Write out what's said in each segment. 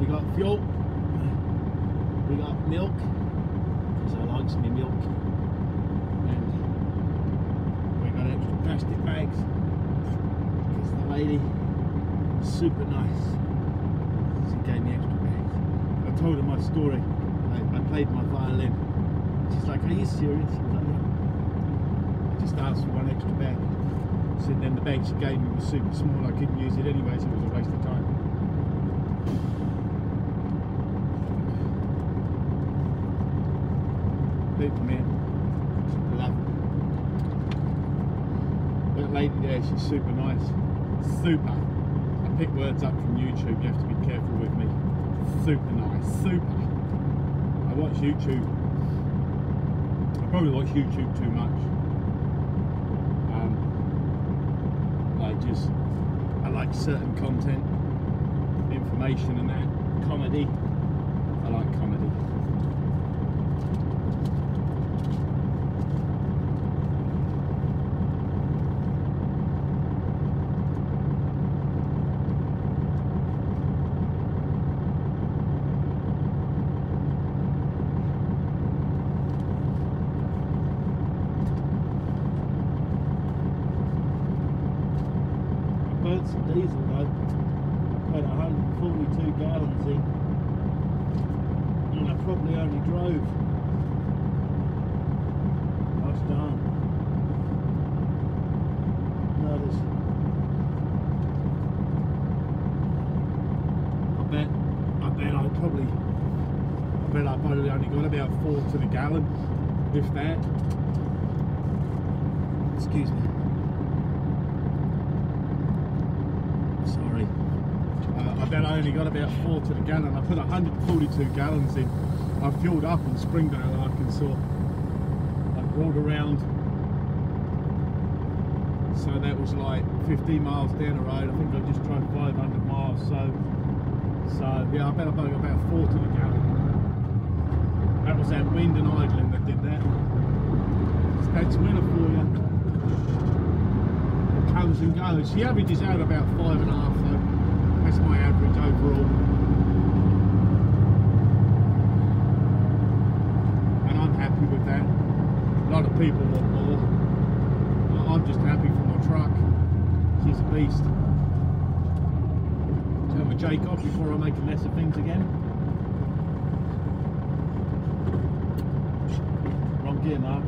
got fuel, we got milk, because I like some milk, and we got extra plastic bags, because the lady was super nice, she gave me extra bags. I told her my story, I played my violin, she's like, are you serious? I was like, yeah. I just asked for one extra bag. So then the bag she gave me was super small, I couldn't use it anyway, so it was a waste of time. People, man, I love it. That lady there, she's super nice. Super. I pick words up from YouTube, you have to be careful with me. Super nice, super. I watch YouTube. I probably watch YouTube too much. I like certain content, information and that, comedy. I like comedy. Some diesel though. I put 142 gallons in, and I probably only drove. Gosh darn. Notice. I bet I probably only got about 4 to the gallon, if that. Excuse me. Sorry. I bet I only got about 4 to the gallon. I put 142 gallons in. I filled up in Springdale, Arkansas. I rolled around. So that was like 50 miles down the road. I think I just drove 500 miles. So yeah, I bet I got about 4 to the gallon. That was that wind and idling that did that. That's winter for you. Comes and goes. She averages out about 5.5 though. That's my average overall. And I'm happy with that. A lot of people want more. I'm just happy for my truck. She's a beast. Turn my Jake off before I make a mess of things again. Wrong gear, Mark.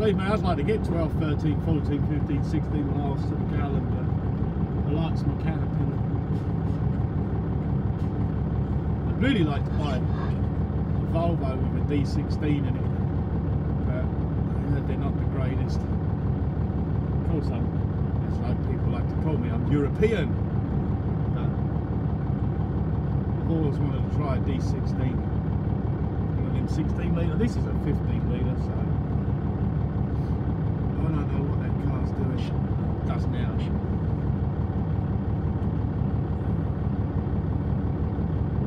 I'd like to get 12, 13, 14, 15, 16 miles to the gallon, but I like some Caterpillar. I'd really like to buy a Volvo with a D16 in it, but I heard they're not the greatest. Of course, as like people like to call me, I'm European, but I've always wanted to try a D16. One of them 16 litre, this is a 15 litre, so I don't know what that car's doing. It does now.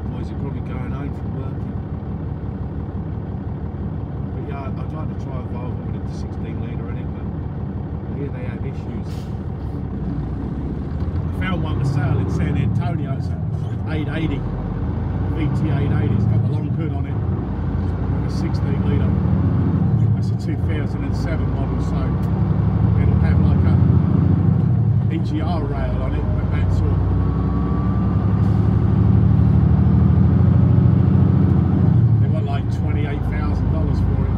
Boys are probably going home from working. But yeah, I'd like to try a Volvo with a 16 litre in it, but here they have issues. I found one for sale in San Antonio. It's an 880, VT 880. It's got the long hood on it, with a 16 litre. It's a 2007 model, so it'll have like a EGR rail on it, but that's all. They want like $28,000 for it.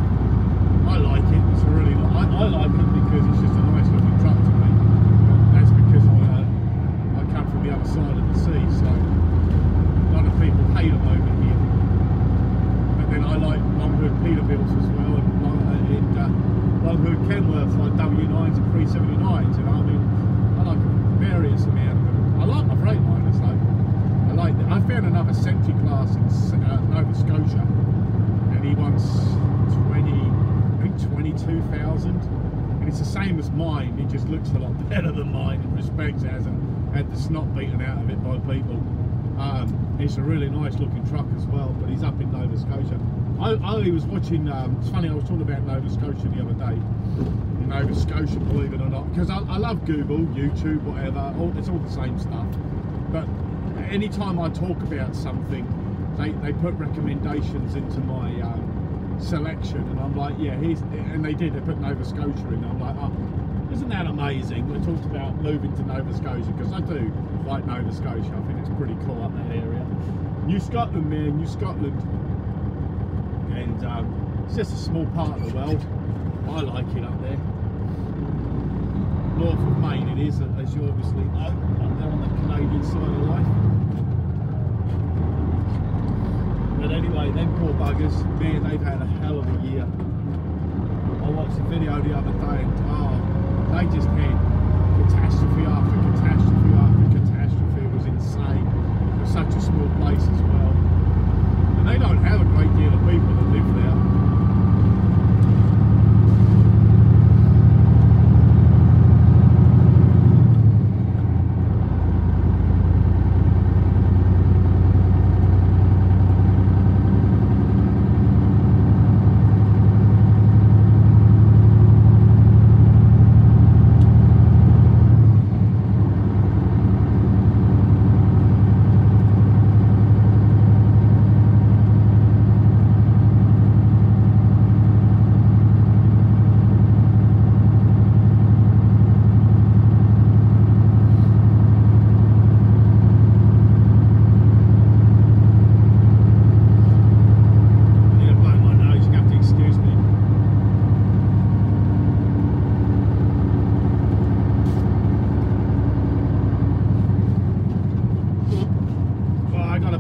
I like it. It's really, I like it because it's just a nice looking truck to me. That's because I come from the other side of the sea, so a lot of people hate them over here. found another Sentry class in Nova Scotia, and he wants 22,000, and it's the same as mine. It just looks a lot better than mine in respects. It hasn't had the snot beaten out of it by people. It's a really nice looking truck as well, but he's up in Nova Scotia. I was watching, it's funny, I was talking about Nova Scotia the other day. In Nova Scotia, believe it or not, because I love Google, YouTube, whatever, it's all the same stuff. But anytime I talk about something, they put recommendations into my selection, and I'm like, yeah, and they put Nova Scotia in. I'm like, oh, isn't that amazing? We talked about moving to Nova Scotia, because I do like Nova Scotia. I think it's pretty cool up that area. New Scotland, man, New Scotland. And it's just a small part of the world. I like it up there. North of Maine it is, as you obviously know, up there on the Canadian side of life. But anyway, them poor buggers, man, they've had a hell of a year. I watched a video the other day, and they just had catastrophe after catastrophe after catastrophe. It was insane. For such a small place as well. And they don't have a great deal of people that live there.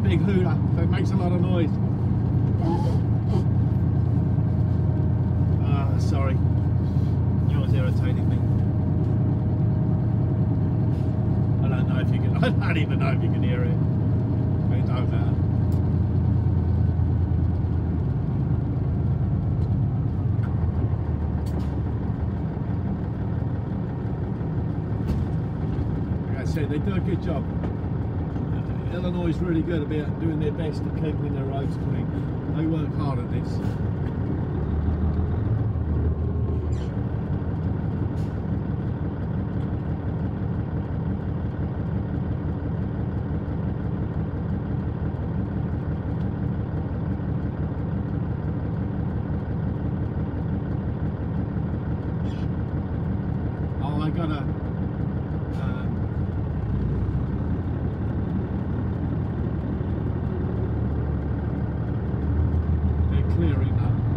Big hooter, so it makes a lot of noise. Sorry, that was irritating me. I don't know if you can, I don't even know if you can hear it. It don't matter. Like I said, they do a good job. Illinois is really good about doing their best at keeping their roads clean. They work hard at this. Oh, I gotta clearing up.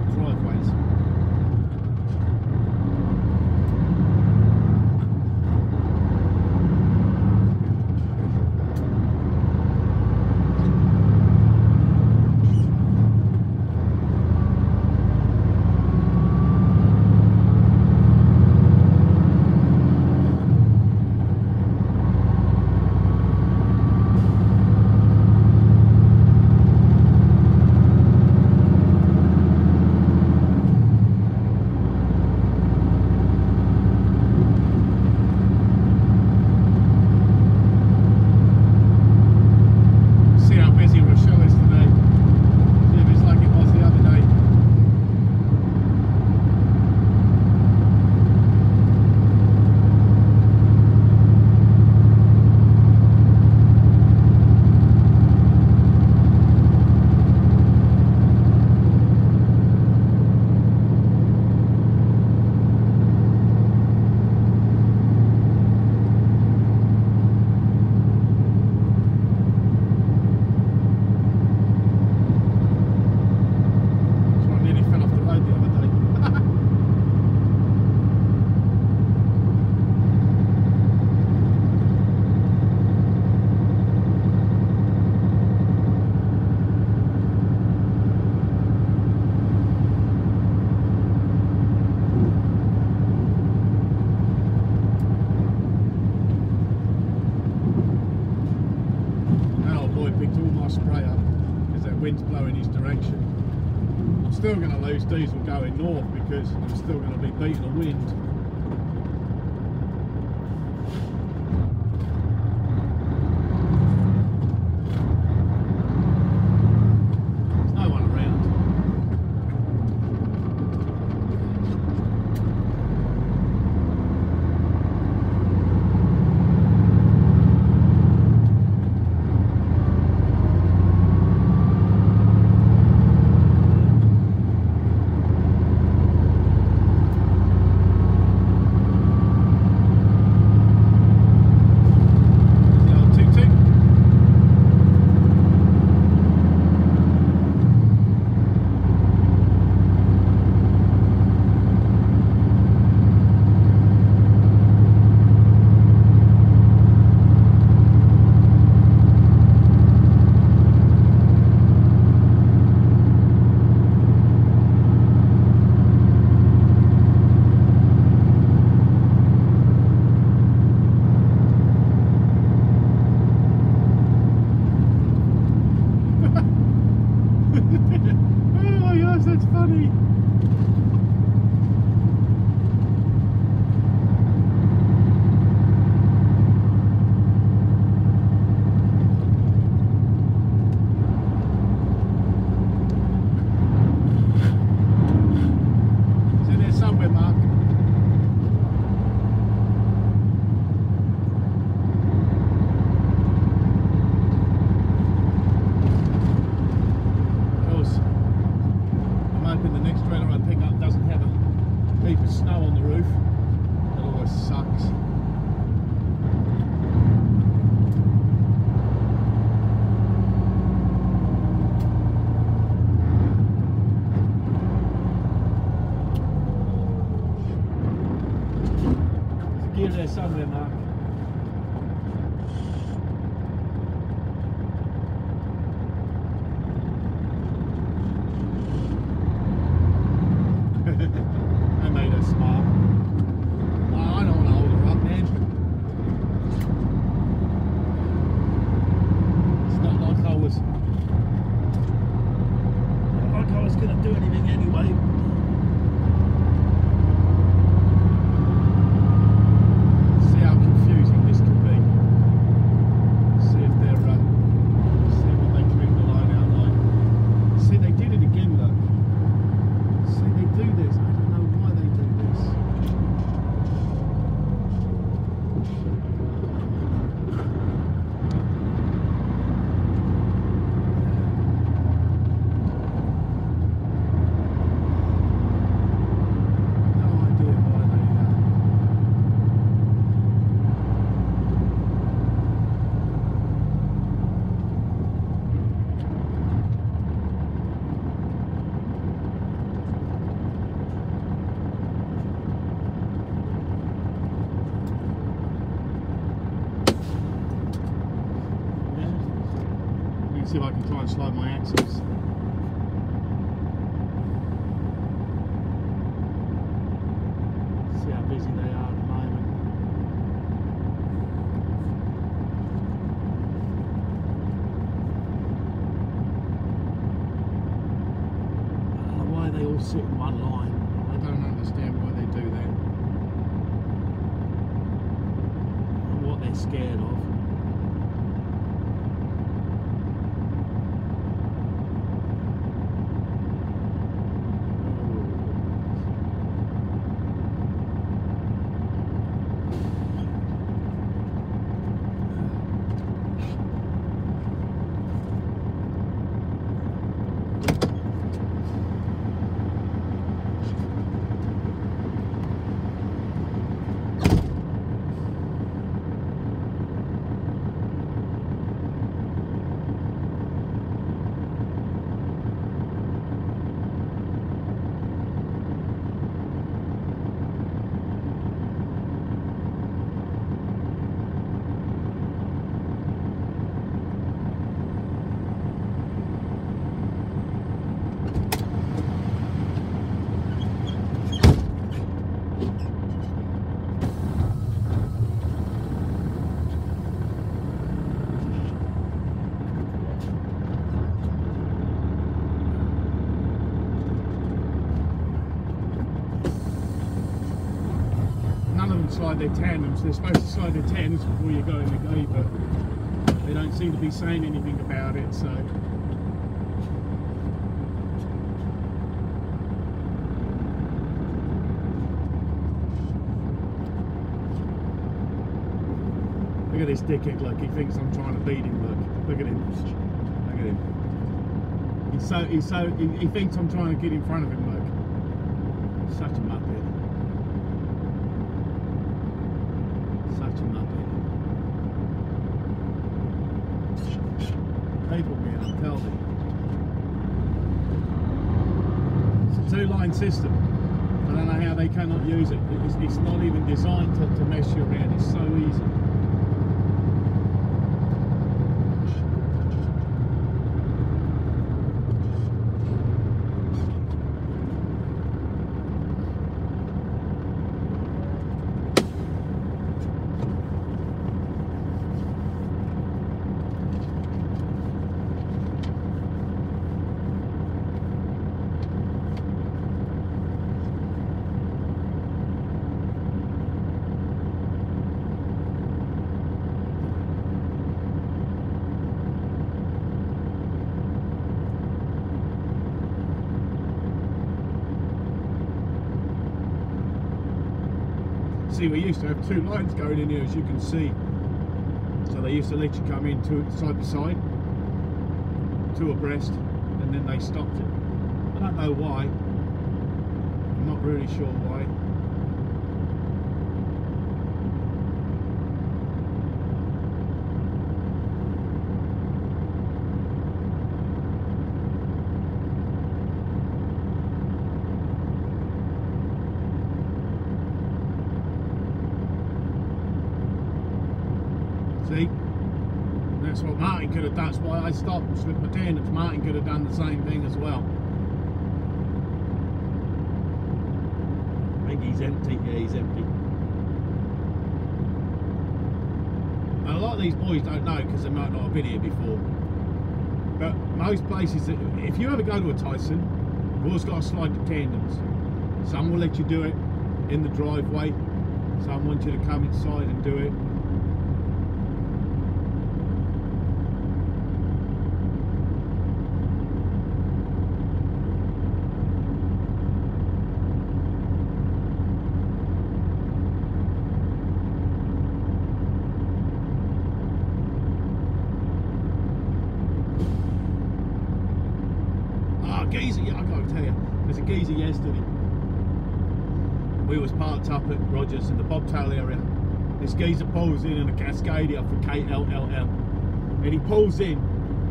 my sprayer because that wind's blowing his direction. I'm still going to lose diesel going north because I'm still going to be beating the wind. There somewhere, Mark. I made her smile. Oh, I don't want to hold her up, man. It's not like I was going to do anything anyway. See if I can try and slide my axles. See how busy they are at the moment. Why they all sit in one line? I don't understand why they do that. And what they're scared of. slide their tandems. They're supposed to slide their tandems before you go in the gate, but they don't seem to be saying anything about it, so. Look at this dickhead, look, he thinks I'm trying to beat him, look at him, look at him. He thinks I'm trying to get in front of him, look. Such a muppet. Such a muppet. People, man, I'm telling you. It's a two-line system. I don't know how they cannot use it. It's not even designed to mess you around. It's so easy. See, we used to have two lines going in here, as you can see. So they used to let you come in side by side, two abreast, and then they stopped it. I don't know why. I'm not really sure why. See? That's what Martin could have done. That's why I stopped and slipped my tandems. Martin could have done the same thing as well. I think he's empty. Yeah, he's empty. And a lot of these boys don't know because they might not have been here before. But most places, if you ever go to a Tyson, you've always got to slide the tandems. Some will let you do it in the driveway. Some want you to come inside and do it. Geezer, yeah, I gotta tell you, there's a geezer yesterday. We was parked up at Rogers in the bobtail area. This geezer pulls in a Cascadia for KLLL, and he pulls in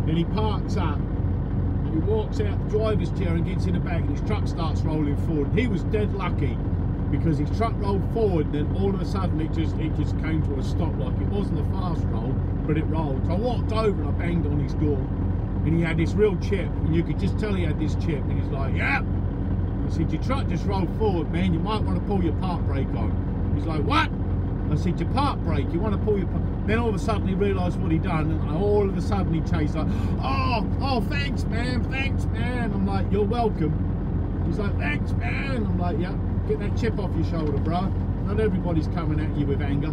and he parks up and he walks out the driver's chair and gets in the back, and his truck starts rolling forward. He was dead lucky because his truck rolled forward, and then all of a sudden it just came to a stop. Like, it wasn't a fast roll, but it rolled. So I walked over and I banged on his door. And he had this real chip, and you could just tell he had this chip, and he's like, yeah. I said, your truck just rolled forward, man, you might want to pull your park brake on. He's like, what? I said, your park brake, you want to pull your park. Then all of a sudden he realised what he'd done, and all of a sudden he chased like, oh, thanks man. I'm like, you're welcome. He's like, thanks man. I'm like, yeah, get that chip off your shoulder, bro. Not everybody's coming at you with anger.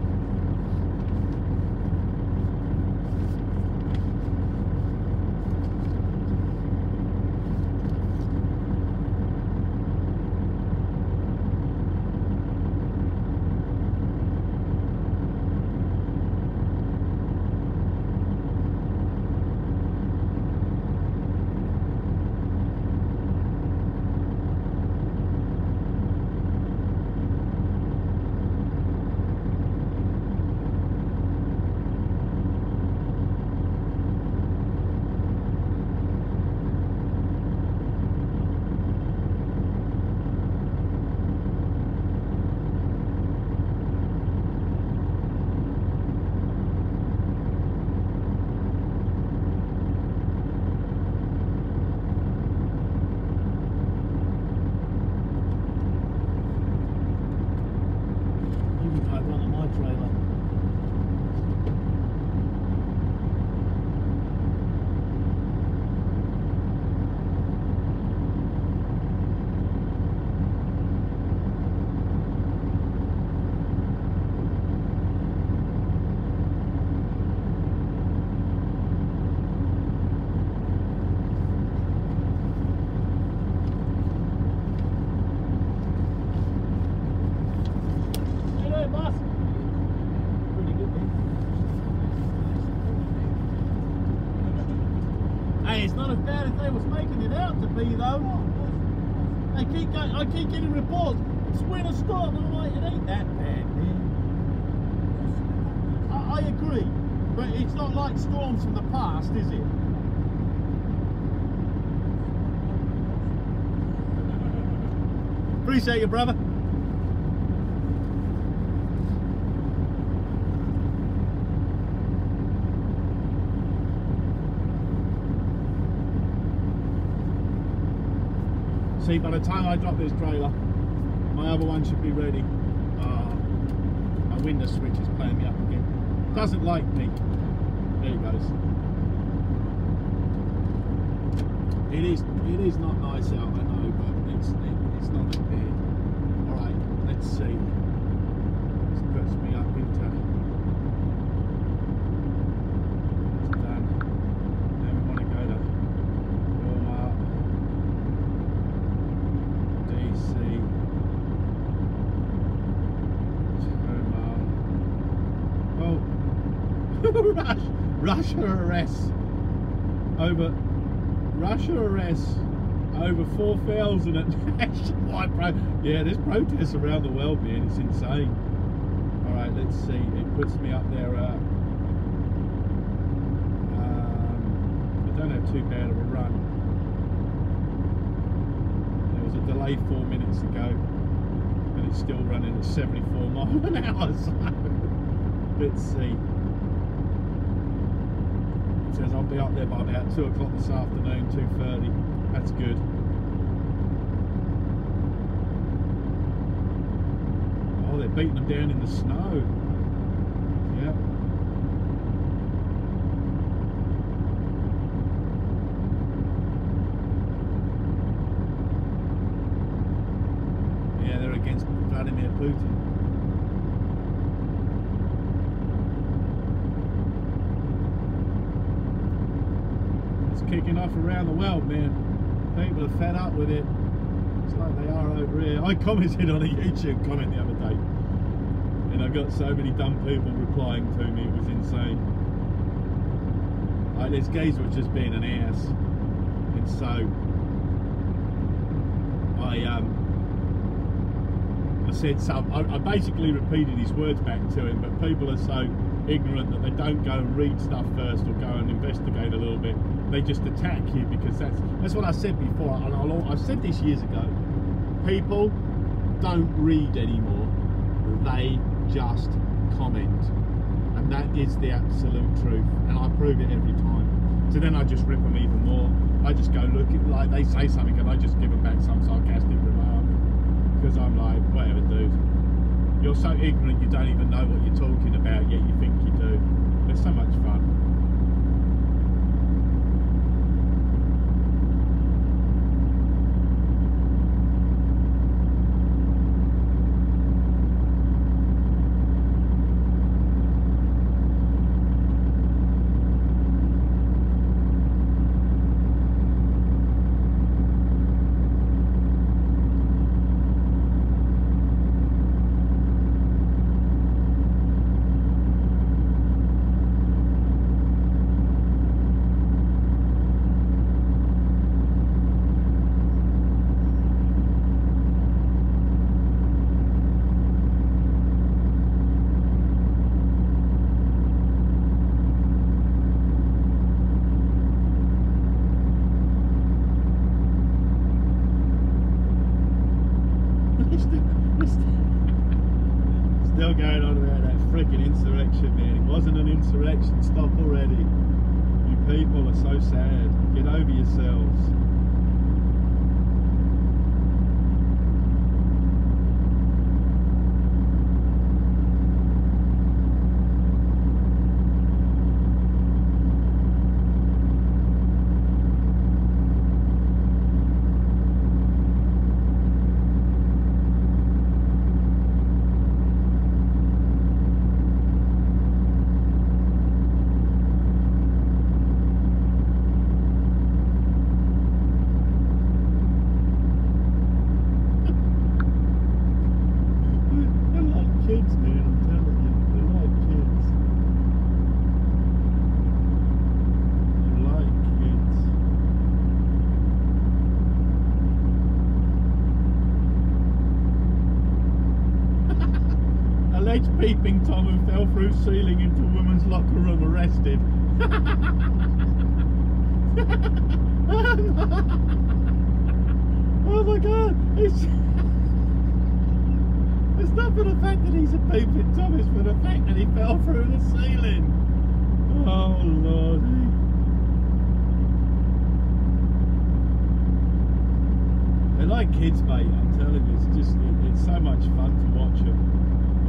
Hey, it's not as bad as they was making it out to be, though. I keep getting reports. It's winter storm. I'm like, it ain't that bad, man. I agree, but it's not like storms from the past, is it? Appreciate you, brother. See, by the time I drop this trailer, my other one should be ready. My window switch is playing me up again. Doesn't like me. There it goes. It is not nice out, I know, but it's not that bad. All right, let's see. This puts me up into. It's done. Now we want to go to Walmart, DC, Toma. Oh, Russia arrests over 4,000 at nationwide yeah, there's protests around the world, man. It's insane. All right, let's see. It puts me up there. I don't have too bad of a run. There was a delay 4 minutes ago, and it's still running at 74 miles an hour. So let's see. It says I'll be up there by about 2 o'clock this afternoon, 2:30. That's good. Oh, they're beating them down in the snow. Yep. Yeah, they're against Vladimir Putin. Kicking off around the world, man. People are fed up with it. It's like they are over here. I commented on a YouTube comment the other day, and I got so many dumb people replying to me. It was insane. Like, this geezer was just being an ass, and so I said something. I basically repeated his words back to him, but people are so ignorant that they don't go and read stuff first or go and investigate a little bit. They just attack you, because that's what I said before, and I said this years ago. People don't read anymore, they just comment, and that is the absolute truth, and I prove it every time. So then I just rip them even more. I just go look at, like, they say something and I just give them back some sarcastic remark, because I'm like, whatever, dude. You're so ignorant you don't even know what you're talking about, yet you think you do. It's so much fun. Still going on about that freaking insurrection, man. It wasn't an insurrection. Stop already. You people are so sad. Get over yourselves. Alleged peeping Tom who fell through ceiling into woman's locker room arrested. Oh my god! It's not for the fact that he's a peeping Tom, it's for the fact that he fell through the ceiling. Oh lordy. They're like kids, mate, I'm telling you, it's so much fun to watch them.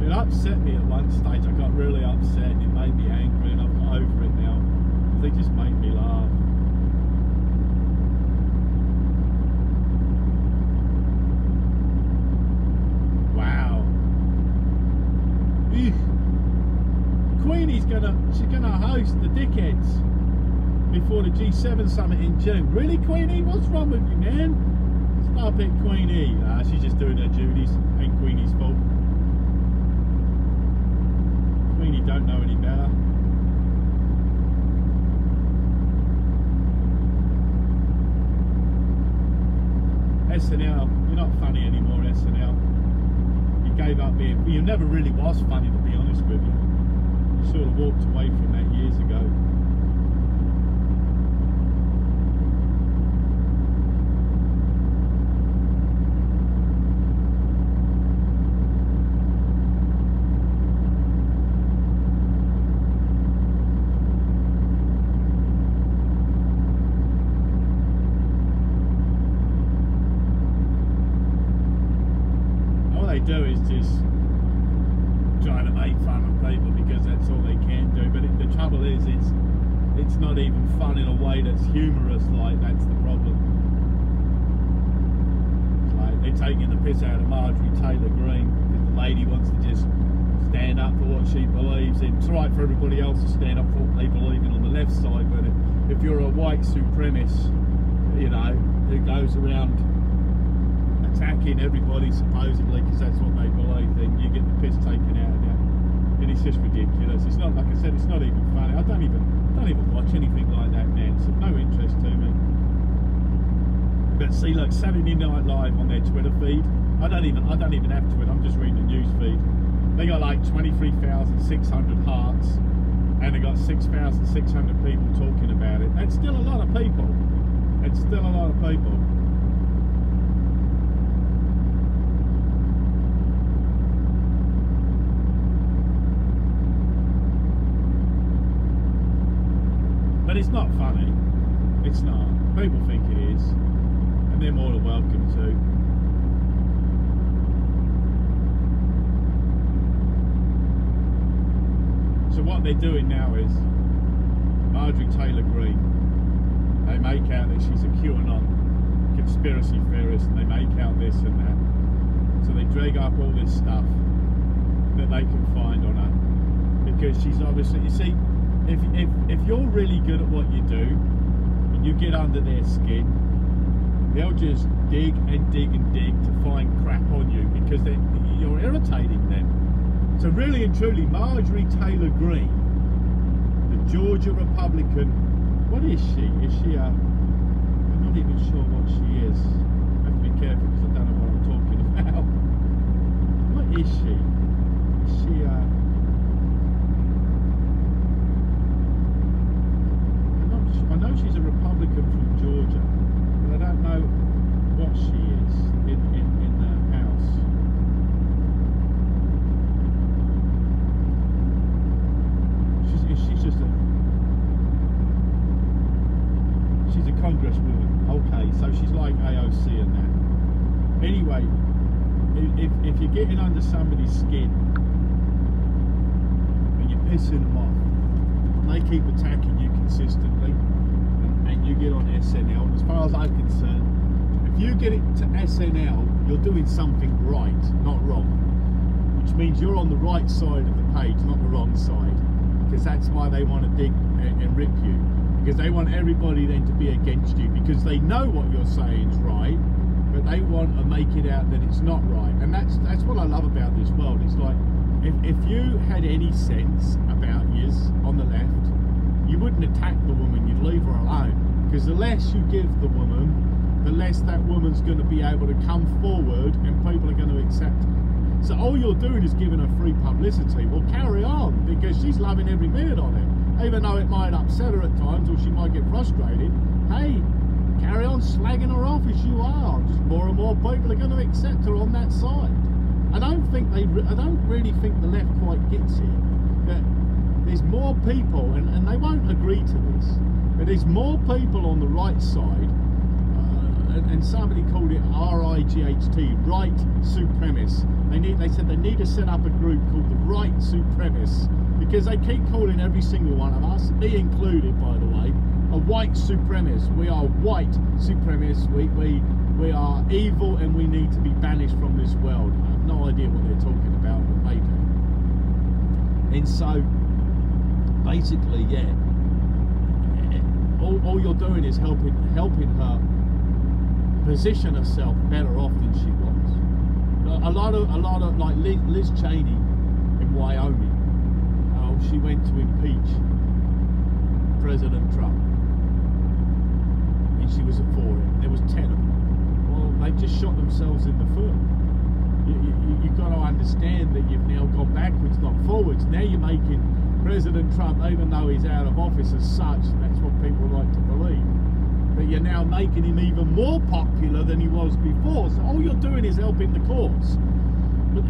It upset me at one stage, I got really upset, it made me angry, and I've got over it now. They just make me laugh. Wow. Eugh. Queenie's she's gonna host the dickheads before the G7 summit in June. Really, Queenie? What's wrong with you, man? Stop it, Queenie. She's just doing her duties. Ain't Queenie's fault. Queenie don't know any better. SNL, you're not funny anymore, SNL. You gave up being, well, you never really was funny, to be honest with you. You sort of walked away from that years ago. Do is just trying to make fun of people because that's all they can do, but the trouble is it's not even fun in a way that's humorous. Like, that's the problem. It's like they're taking the piss out of Marjorie Taylor Greene because the lady wants to just stand up for what she believes in. It's right for everybody else to stand up for what they believe in on the left side, but if you're a white supremacist, you know, who goes around attacking everybody supposedly because that's what they believe, then you get the piss taken out of you, and it's just ridiculous. It's not, like I said, it's not even funny. I don't even watch anything like that now. It's of no interest to me. But see, look, Saturday Night Live on their Twitter feed, I don't even have Twitter. I'm just reading the news feed. They got like 23,600 hearts, and they got 6,600 people talking about it. That's still a lot of people. It's still a lot of people. But it's not funny. It's not. People think it is, and they're more than welcome to. So what they're doing now is Marjorie Taylor Greene. They make out that she's a QAnon conspiracy theorist, and they make out this and that. So they drag up all this stuff that they can find on her, because she's obviously, you see, if you're really good at what you do and you get under their skin, they'll just dig and dig and dig to find crap on you because you're irritating them. So really and truly, Marjorie Taylor Greene, the Georgia Republican, what is she? Is she a, I'm not even sure what she is. I have to be careful because I don't know what I'm talking about. What is she? Is she a, I know she's a Republican from Georgia, but I don't know what she is in the House. She's a congresswoman. Okay, so she's like AOC and that. Anyway, if you're getting under somebody's skin and you're pissing them off, and they keep attacking you consistently, and you get on SNL, as far as I'm concerned, if you get it to SNL, you're doing something right, not wrong. Which means you're on the right side of the page, not the wrong side. Because that's why they want to dig and rip you. Because they want everybody then to be against you, because they know what you're saying is right, but they want to make it out that it's not right. And that's what I love about this world. It's like, if you had any sense about yous on the left, you wouldn't attack the woman, you'd leave her alone. Because the less you give the woman, the less that woman's going to be able to come forward and people are going to accept her. So all you're doing is giving her free publicity. Well, carry on, because she's loving every minute of it. Even though it might upset her at times, or she might get frustrated, hey, carry on slagging her off as you are. Just more and more people are going to accept her on that side. I don't really think the left quite gets it. That there's more people, and they won't agree to this, but there's more people on the right side, and somebody called it RIGHT, right supremacists. They said they need to set up a group called the right supremacists, because they keep calling every single one of us, me included by the way, a white supremacist. We are white supremacists. We are evil, and we need to be banished from this world. I have no idea what they're talking about, but they do. And so basically, yeah, all you're doing is helping her position herself better off than she was. A lot of like Liz Cheney in Wyoming. She went to impeach President Trump, and she was for it. There was 10 of them. Well, they just shot themselves in the foot. You've got to understand that you've now gone backwards, not forwards. Now you're making President Trump, even though he's out of office as such, that's what people like to believe, that you're now making him even more popular than he was before. So all you're doing is helping the cause. But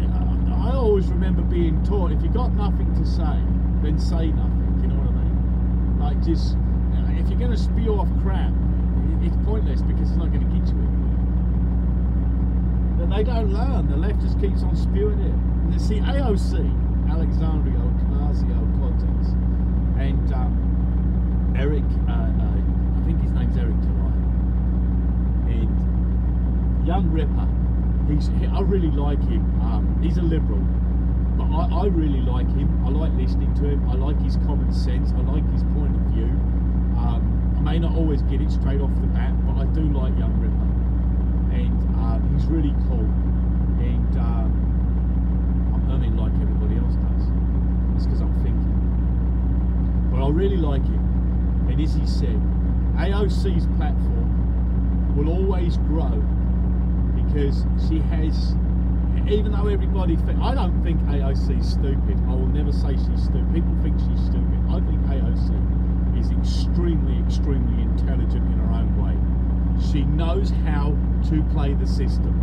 I always remember being taught, if you got nothing to say, then say nothing. You know what I mean? Like, just, if you're going to spew off crap, it's pointless, because it's not going to get you anywhere. But they don't learn. The left just keeps on spewing it. And you see AOC, Alexandria Ocasio-Cortez, and Eric, I think his name's Eric July, and Young Ripper. I really like him. He's a liberal, but I really like him. I like listening to him. I like his common sense. I like his point of view. I may not always get it straight off the bat, but I do like Young Ripper, and he's really cool. And I mean, like everybody else does. It's because I'm thinking. But I really like him. And as he said, AOC's platform will always grow, because she has, even though everybody I don't think AOC's stupid. I will never say she's stupid. People think she's stupid. I think AOC is extremely, extremely intelligent in her own way. She knows how to play the system.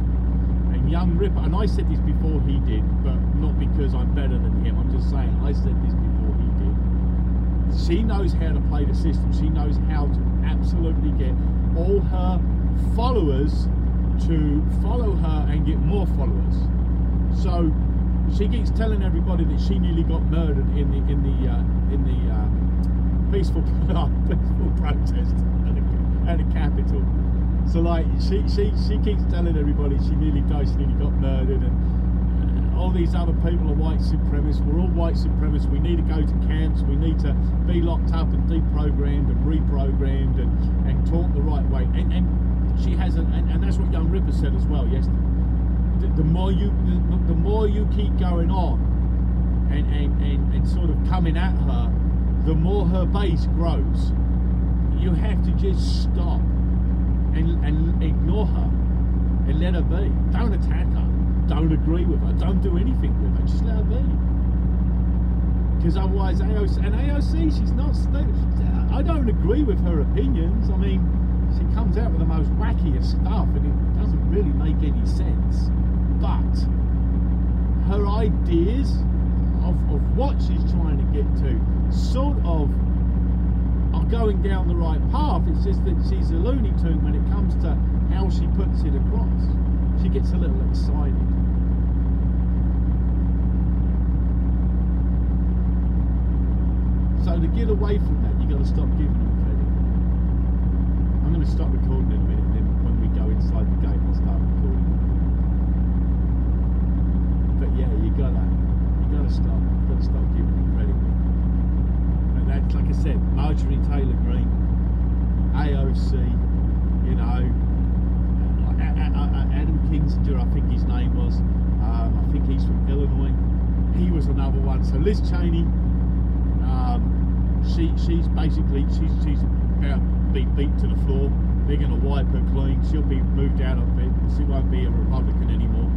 And Young Ripper, and I said this before he did, but not because I'm better than him, I'm just saying I said this before he did. She knows how to play the system. She knows how to absolutely get all her followers to follow her and get more followers. So she keeps telling everybody that she nearly got murdered in the peaceful protest at the Capitol. So like she keeps telling everybody she nearly died, she nearly got murdered, and all these other people are white supremacists. We're all white supremacists. We need to go to camps. We need to be locked up and deprogrammed and reprogrammed and taught the right way. And she hasn't, and that's what Young Ripper said as well yesterday. The more you keep going on and sort of coming at her, the more her base grows. You have to just stop and ignore her and let her be. Don't attack her. Don't agree with her. Don't do anything with her. Just let her be. Because otherwise, AOC, she's not stupid. I don't agree with her opinions. I mean, she comes out with the most wackiest stuff, and it doesn't really make any sense. But her ideas of what she's trying to get to sort of are going down the right path. It's just that she's a Looney Tune when it comes to how she puts it across. She gets a little excited. So to get away from that, you got to stop giving them credit. I'm going to stop recording in a minute, and then when we go inside the gate, I'll start recording. But yeah, you gotta stop giving them credit. And that's, like I said, Marjorie Taylor Greene, AOC, you know, Adam Kinzinger, I think his name was. I think he's from Illinois. He was another one. So Liz Cheney. She's basically about to be beat to the floor. They're going to wipe her clean. She'll be moved out of it. She won't be a Republican anymore.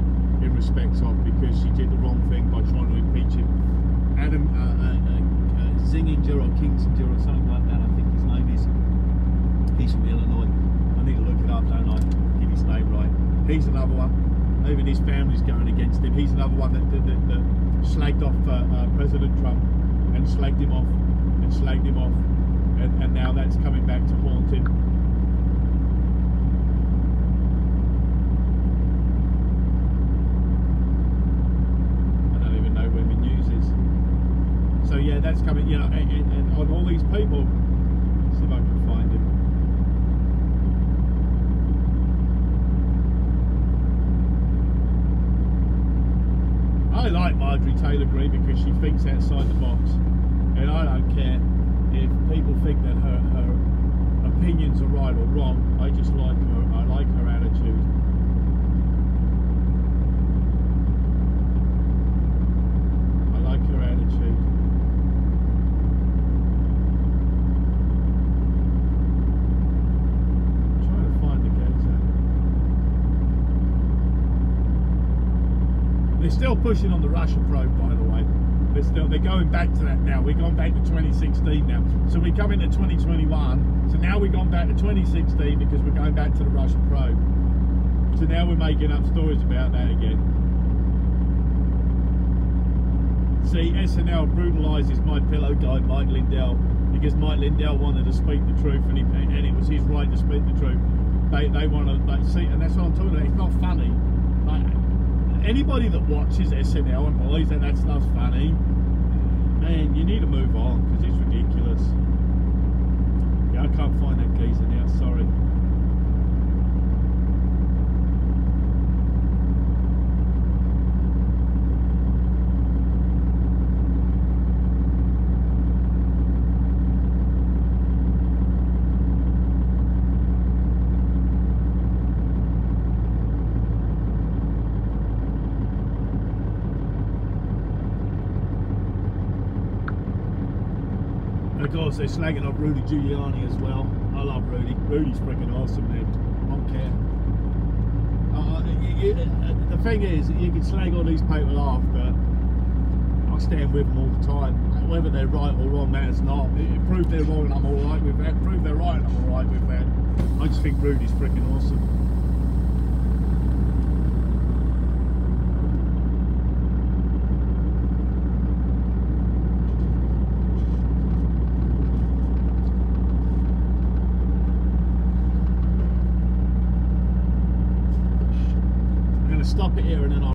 in respects of, because she did the wrong thing by trying to impeach him. Adam Zinginger or Kinsinger or something like that, I think his name is. He's from Illinois. I need to look it up, don't I? Get his name right. He's another one. Even his family's going against him. He's another one that slagged off President Trump and slagged him off and slagged him off, and now that's coming back to haunt him. I don't even know where my news is. So yeah, that's coming, you know, and on all these people. Let's see if I can find him. I like Marjorie Taylor Greene because she thinks outside the box, and I don't care if people think that her opinions are right or wrong. I just like her. I like her attitude. I like her attitude. I'm trying to find the geezer. They're still pushing on the Russia probe, by the way. They're going back to that now. We're going back to 2016 now. So we're coming to 2021. So now we're going back to 2016 because we're going back to the Russia probe. So now we're making up stories about that again. See, SNL brutalises My Pillow guy Mike Lindell because Mike Lindell wanted to speak the truth, and it was his right to speak the truth. They want to, like, see, and that's what I'm talking about. It's not funny. Like, anybody that watches SNL and believes that stuff's funny, man, you need to move on because it's ridiculous. Yeah, I can't find that geezer now, sorry. Of course, they're slagging off Rudy Giuliani as well. I love Rudy. Rudy's freaking awesome, man. I don't care. The thing is, you can slag all these people off, but I stand with them all the time. Whether they're right or wrong matters not. It proved they're wrong and I'm alright with that. Prove they're right and I'm alright with that. I just think Rudy's freaking awesome. Stop it here and then I'll